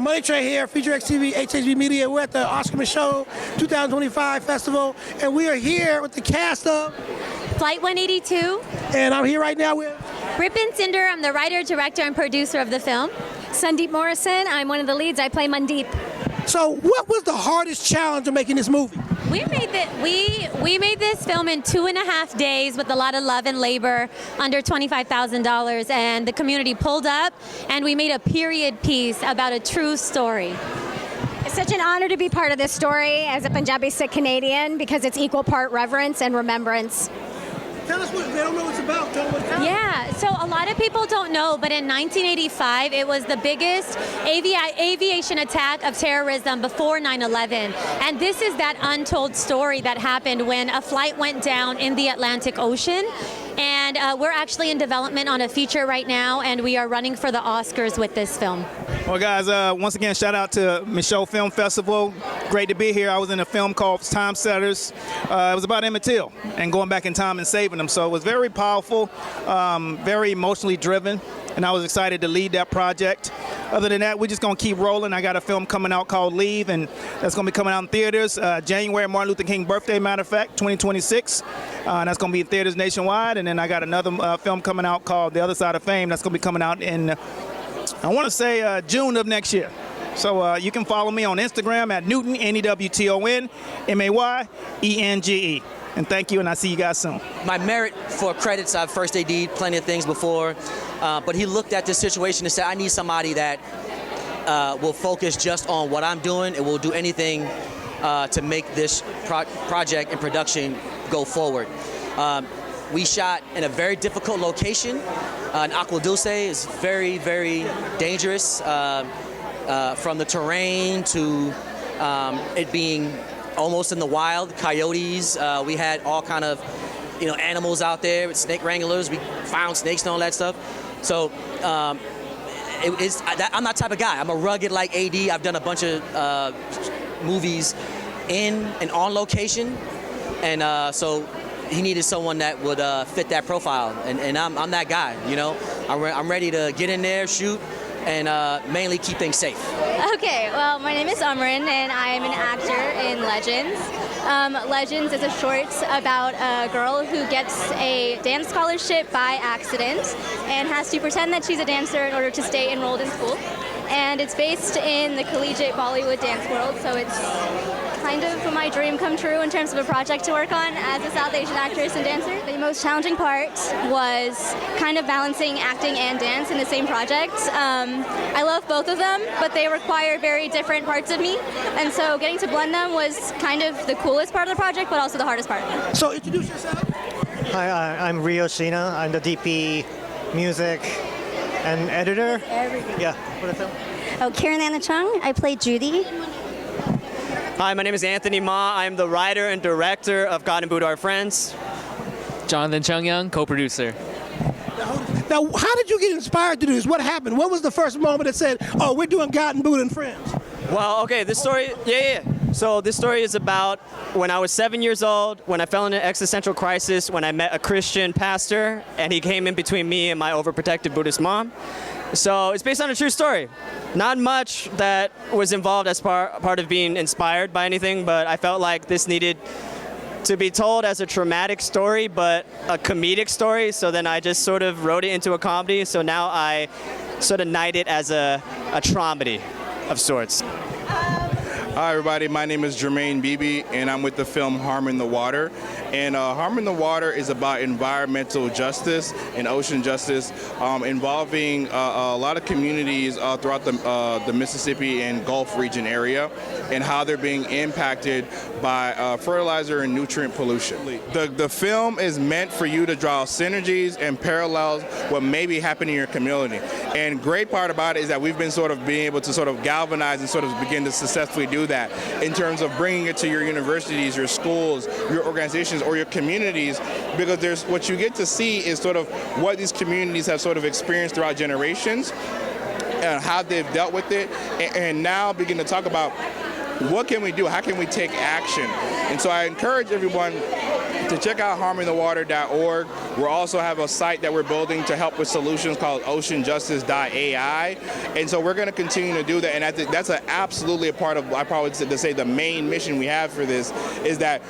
Money Train here, Feature X TV, HHB Media. We're at the Oscar Micheaux 2025 Festival, and we are here with the cast of Flight 182. And I'm here right now with Ripon Cinder. I'm the writer, director, and producer of the film. Sandeep Morrison. I'm one of the leads. I play Mandeep. So what was the hardest challenge of making this movie? We made this film in 2.5 days with a lot of love and labor, under $25,000, and the community pulled up, and we made a period piece about a true story. It's such an honor to be part of this story as a Punjabi Sikh Canadian because it's equal part reverence and remembrance. Tell us what they don't know what it's about. Tell them what it's about. Yeah, so a lot of people don't know, but in 1985, it was the biggest aviation attack of terrorism before 9/11. And this is that untold story that happened when a flight went down in the Atlantic Ocean. And we're actually in development on a feature right now, and we are running for the Oscars with this film. Well, guys, once again, shout out to Micheaux Film Festival. Great to be here. I was in a film called Time Setters. It was about Emmett Till and going back in time and saving them. So it was very powerful, very emotionally driven, and I was excited to lead that project. Other than that, we're just going to keep rolling. I got a film coming out called Leave, and that's going to be coming out in theaters January, Martin Luther King birthday, matter of fact, 2026. And that's going to be in theaters nationwide. And then I got another film coming out called The Other Side of Fame. That's going to be coming out in, I want to say, June of next year. So you can follow me on Instagram at Newton, Newton, Mayenge. And thank you, and I'll see you guys soon. My merit for credits, I've first AD'd plenty of things before, but he looked at this situation and said, I need somebody that will focus just on what I'm doing and will do anything to make this project and production go forward. We shot in a very difficult location. In Agua Dulce is very, very dangerous, from the terrain to it being almost in the wild, coyotes. We had all kind of, animals out there with snake wranglers. We found snakes and all that stuff. So I'm that type of guy. I'm a rugged like AD. I've done a bunch of movies in and on location, and so he needed someone that would fit that profile, and I'm that guy. I'm ready to get in there, shoot, and mainly keep things safe. Okay, well, my name is Umran, and I am an actor in Legends. Legends is a short about a girl who gets a dance scholarship by accident and has to pretend that she's a dancer in order to stay enrolled in school. And it's based in the collegiate Bollywood dance world, so it's kind of my dream come true in terms of a project to work on as a South Asian actress and dancer. The most challenging part was kind of balancing acting and dance in the same project. I love both of them, but they require very different parts of me, and so getting to blend them was kind of the coolest part of the project, but also the hardest part. So introduce yourself. Hi, I'm Rio Sina. I'm the DP, music, and editor. Everything. Yeah, for the film. Oh, Karen Anna Chung. I play Judy. Hi, my name is Anthony Ma. I'm the writer and director of God and Buddha Are Friends. Jonathan Chung-Young, co-producer. Now, how did you get inspired to do this? What happened? What was the first moment that said, oh, we're doing God and Buddha and Friends? Well, okay, this story, So this story is about when I was 7 years old, when I fell into an existential crisis, when I met a Christian pastor, and he came in between me and my overprotective Buddhist mom. So it's based on a true story. Not much that was involved as part of being inspired by anything, but I felt like this needed to be told as a traumatic story, but a comedic story. So then I just sort of wrote it into a comedy. So now I sort of knight it as a traumedy of sorts. Hi everybody, my name is Jermaine Beebe and I'm with the film Harm in the Water. And Harm in the Water is about environmental justice and ocean justice involving a lot of communities throughout the Mississippi and Gulf region area and how they're being impacted by fertilizer and nutrient pollution. The film is meant for you to draw synergies and parallels what may be happening in your community. And great part about it is that we've been sort of being able to sort of galvanize and sort of begin to successfully do that in terms of bringing it to your universities, your schools, your organizations, or your communities, because there's what you get to see is sort of what these communities have sort of experienced throughout generations and how they've dealt with it, and now begin to talk about what can we do, how can we take action. And so I encourage everyone to check out harmingthewater.org We also have a site that we're building to help with solutions called oceanjustice.ai. And so we're going to continue to do that. And I think that's absolutely a part of, I probably say the main mission we have for this is that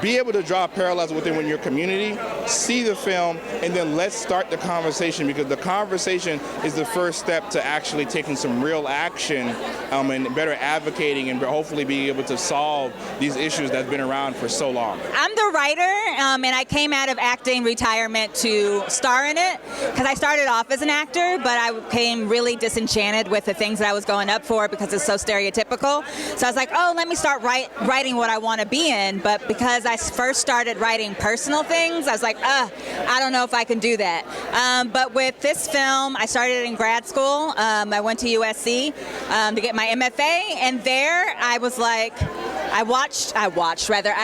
be able to draw parallels within your community, see the film, and then let's start the conversation, because the conversation is the first step to actually taking some real action and better advocating and hopefully being able to solve these issues that's been around for so long. I'm the writer, and I came out of acting retirement to star in it, because I started off as an actor, but I became really disenchanted with the things that I was going up for because it's so stereotypical. So I was like, oh, let me start writing what I want to be in, but because I first started writing personal things, I was like, I don't know if I can do that. But with this film, I started in grad school. I went to USC to get my MFA, and there I was like, I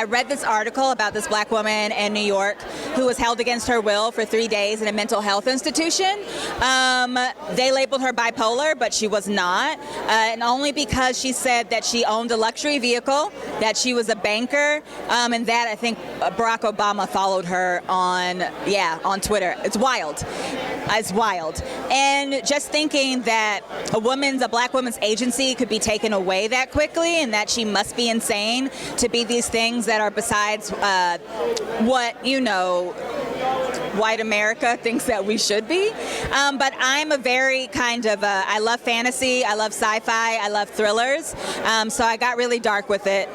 read this article about this black woman in New York who was held against her will for 3 days in a mental health institution. They labeled her bipolar, but she was not, and only because she said that she owned a luxury vehicle, that she was a banker, and that I think Barack Obama followed her on Twitter. It's wild. It's wild. And just thinking that a black woman's agency could be taken away that quickly, and that she must be insane to be these things that are besides what, white America thinks that we should be. But I'm a very kind of, I love fantasy, I love sci-fi, I love thrillers. So I got really dark with it.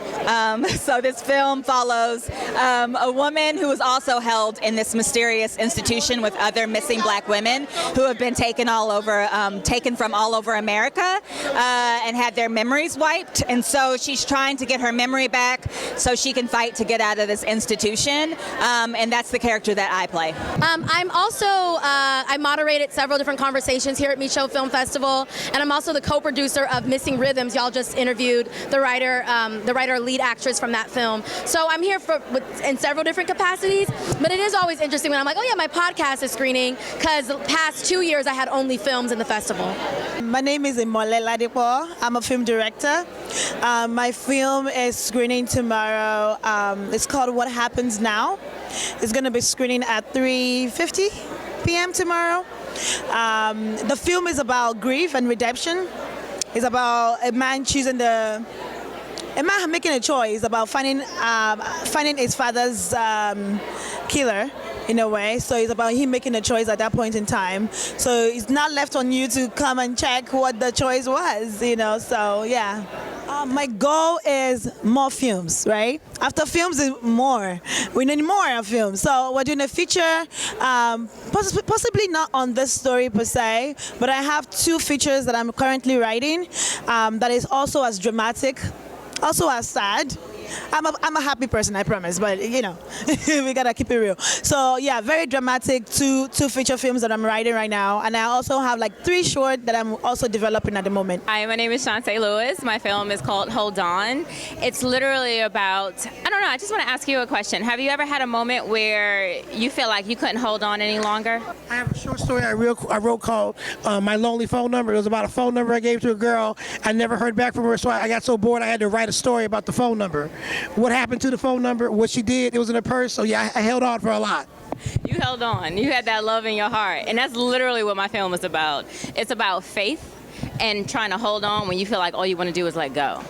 So this film follows a woman who was also held in this mysterious institution with other missing black women who have been taken from all over America and had their memories wiped. And so she's trying to get her memory back so she can fight to get out of this institution. And that's the character that I play. I'm also, I moderated several different conversations here at Micheaux Film Festival, and I'm also the co-producer of Missing Rhythms. Y'all just interviewed the writer, lead actress from that film. So I'm here in several different capacities, but it is always interesting when I'm like, oh yeah, my podcast is screening, because the past 2 years I had only films in the festival. My name is Imole Ladipo. I'm a film director. My film is screening tomorrow. It's called What Happens Now. It's going to be screening at 3:50 p.m. tomorrow. The film is about grief and redemption. It's about a man making a choice about finding his father's killer, in a way. So it's about him making a choice at that point in time. So it's not left on you to come and check what the choice was, so yeah. My goal is more films, right? After films is more. We need more films. So we're doing a feature, possibly not on this story per se, but I have 2 features that I'm currently writing that is also as dramatic, also as sad. I'm a happy person, I promise, but we gotta keep it real. So yeah, very dramatic, two feature films that I'm writing right now, and I also have like 3 short that I'm also developing at the moment. Hi, my name is Shantae Lewis. My film is called Hold On. It's literally about, I just want to ask you a question. Have you ever had a moment where you feel like you couldn't hold on any longer? I have a short story I wrote called My Lonely Phone Number. It was about a phone number I gave to a girl. I never heard back from her, so I got so bored I had to write a story about the phone number. What happened to the phone number, what she did, it was in her purse, so yeah, I held on for a lot. You held on. You had that love in your heart, and that's literally what my film is about. It's about faith and trying to hold on when you feel like all you want to do is let go.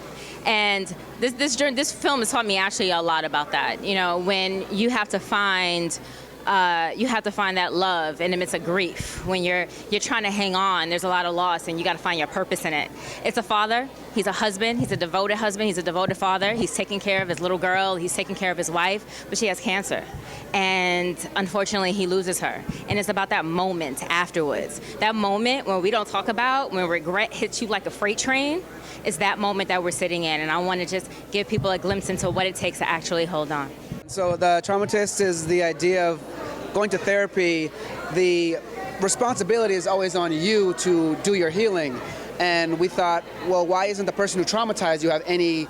And this film has taught me actually a lot about that. When you have to find that love in the midst of grief. When you're trying to hang on, there's a lot of loss, and you got to find your purpose in it. It's a father. He's a husband. He's a devoted husband. He's a devoted father. He's taking care of his little girl. He's taking care of his wife, but she has cancer. And unfortunately, he loses her. And it's about that moment afterwards. That moment when we don't talk about, when regret hits you like a freight train, is that moment that we're sitting in. And I want to just give people a glimpse into what it takes to actually hold on. So the traumatist is the idea of going to therapy. The responsibility is always on you to do your healing. And we thought, well, why isn't the person who traumatized you have any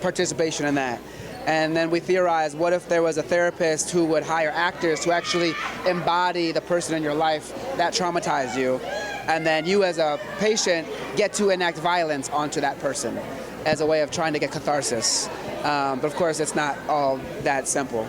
participation in that? And then we theorized, what if there was a therapist who would hire actors to actually embody the person in your life that traumatized you? And then you as a patient get to enact violence onto that person as a way of trying to get catharsis. But of course, it's not all that simple.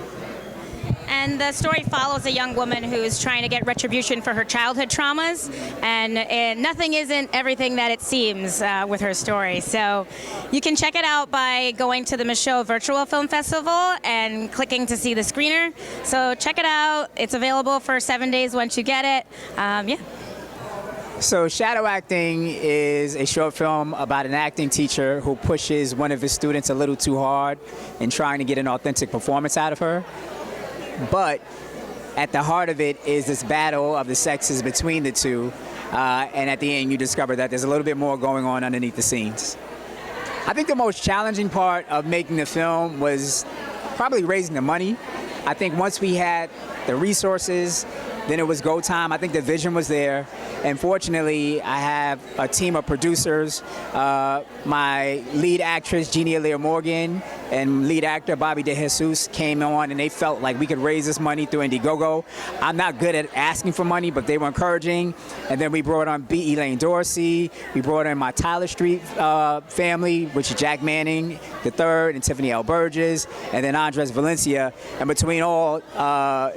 And the story follows a young woman who is trying to get retribution for her childhood traumas, and nothing isn't everything that it seems with her story. So you can check it out by going to the Micheaux Virtual Film Festival and clicking to see the screener. So check it out. It's available for 7 days once you get it. Yeah. So Shadow Acting is a short film about an acting teacher who pushes one of his students a little too hard in trying to get an authentic performance out of her. But at the heart of it is this battle of the sexes between the two, and at the end you discover that there's a little bit more going on underneath the scenes. I think the most challenging part of making the film was probably raising the money. I think once we had the resources, then it was go time. I think the vision was there. And fortunately, I have a team of producers. My lead actress, Jeannie Leah Morgan, and lead actor, Bobby DeJesus, came on, and they felt like we could raise this money through Indiegogo. I'm not good at asking for money, but they were encouraging. And then we brought on B. Elaine Dorsey. We brought in my Tyler Street family, which is Jack Manning III and Tiffany L. Burgess, and then Andres Valencia. And between all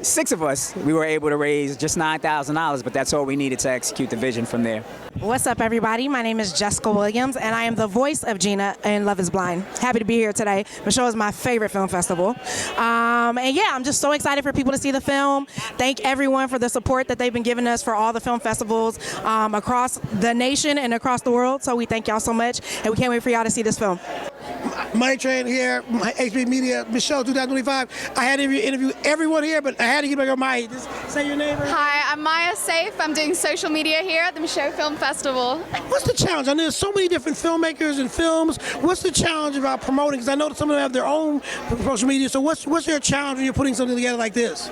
6 of us, we were able to raise just $9,000, but that's all we needed to execute the vision from there. What's up, everybody? My name is Jessica Williams, and I am the voice of Gina in Love is Blind. Happy to be here today. Micheaux is my favorite film festival. And yeah, I'm just so excited for people to see the film. Thank everyone for the support that they've been giving us for all the film festivals across the nation and across the world. So we thank y'all so much, and we can't wait for y'all to see this film. Mike Train here, HB Media, Micheaux 2025. I had to interview everyone here, but I had to get my girl Maya. Just say your name. Hi, I'm Maya Safe. I'm doing social media here at the Micheaux Film Festival. What's the challenge? I know there's so many different filmmakers and films. What's the challenge about promoting? Because I know that some of them have their own social media. So what's your challenge when you're putting something together like this?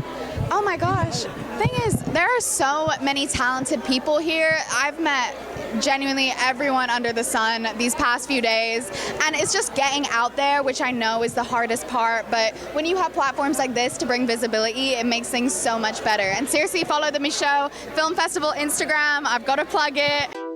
Oh my gosh. Thing is, there are so many talented people here. I've met genuinely everyone under the sun these past few days, and it's just getting out there, which I know is the hardest part, but when you have platforms like this to bring visibility, it makes things so much better. And seriously, follow the Micheaux Film Festival Instagram. I've got to plug it.